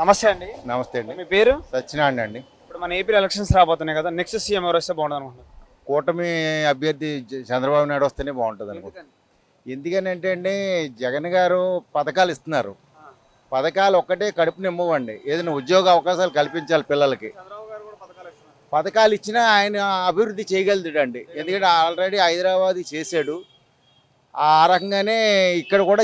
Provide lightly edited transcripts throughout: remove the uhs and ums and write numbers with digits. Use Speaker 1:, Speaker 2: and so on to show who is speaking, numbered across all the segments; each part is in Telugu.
Speaker 1: నమస్తే అండి.
Speaker 2: నమస్తే అండి.
Speaker 1: మీ పేరు?
Speaker 2: సత్యనారాయణ అండి.
Speaker 1: ఇప్పుడు మన ఏపీలో ఎలక్షన్స్ రాబోతున్నాయి కదా, నెక్స్ట్ సీఎం ఎవరు వస్తే బాగుంటుంది అనుకుంటున్నారు?
Speaker 2: కూటమి అభ్యర్థి చంద్రబాబు నాయుడు వస్తేనే బాగుంటుంది అనుకుంటున్నాను. ఎందుకనంటే అండి, జగన్ గారు పథకాలు ఇస్తున్నారు. పథకాలు ఒక్కటే కడుపు నిమ్మవండి. ఏదైనా ఉద్యోగ అవకాశాలు కల్పించాలి పిల్లలకి. పథకాలు ఇచ్చినా ఆయన అభివృద్ధి చేయగలుగుతాడండి. ఎందుకంటే ఆల్రెడీ హైదరాబాద్ చేశాడు. ఆ రకంగానే ఇక్కడ కూడా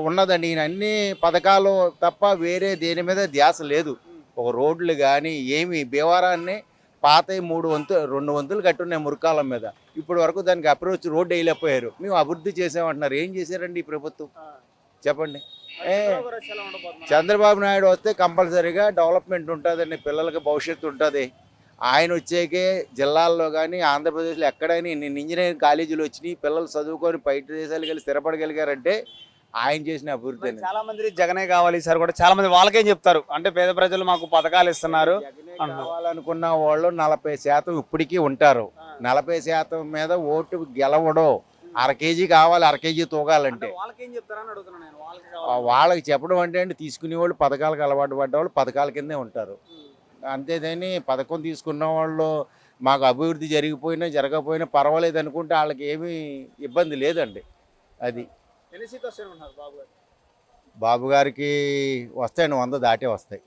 Speaker 2: ఉన్నదండి. ఈయన అన్ని పథకాలు తప్ప వేరే దేని మీద ధ్యాస లేదు. ఒక రోడ్లు కానీ ఏమి భీమవరాన్ని పాత 2 వంతులు కట్టున్నాయి మురికాలం మీద. ఇప్పటి వరకు దానికి అప్రోచ్ రోడ్డు వేయలేకపోయారు. మేము అభివృద్ధి చేసామంటున్నారు. ఏం చేశారండి ఈ ప్రభుత్వం చెప్పండి. చంద్రబాబు నాయుడు వస్తే కంపల్సరీగా డెవలప్మెంట్ ఉంటుందండి, పిల్లలకి భవిష్యత్తు ఉంటుంది. ఆయన వచ్చేకే జిల్లాల్లో కానీ ఆంధ్రప్రదేశ్లో ఎక్కడైనా ఇంజనీరింగ్ కాలేజీలు వచ్చినాయి, పిల్లలు చదువుకొని బయట దేశాలకు వెళ్ళి స్థిరపడగలిగారంటే ఆయన చేసిన అభివృద్ధి.
Speaker 1: చాలా మంది జగనే కావాలి సార్ కూడా చాలా మంది వాళ్ళకేం చెప్తారు అంటే, పేద ప్రజలు మాకు పథకాలు ఇస్తున్నారు
Speaker 2: కావాలనుకున్న వాళ్ళు 40% ఇప్పటికీ ఉంటారు. 40% మీద ఓటు గెలవడం. అర కేజీ కావాలి, అర కేజీ తూగాలంటే వాళ్ళకి చెప్పడం అంటే అండి, తీసుకునే వాళ్ళు పథకాలకు అలవాటు పడ్డవాళ్ళు పథకాల కిందే ఉంటారు. అంతేదని పథకం తీసుకున్న వాళ్ళు మాకు అభివృద్ధి జరిగిపోయినా జరగకపోయినా పర్వాలేదు అనుకుంటే వాళ్ళకి ఏమీ ఇబ్బంది లేదండి. అది బాబు గారికి వస్తాయండి, 100 దాటే వస్తాయి.